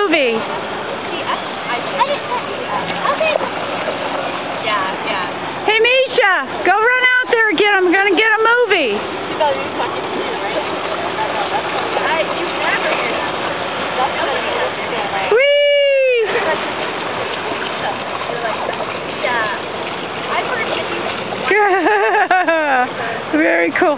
movie. Okay. Yeah. Hey, Misha, go run out there again. I'm going to get a movie. Whee! Very cool.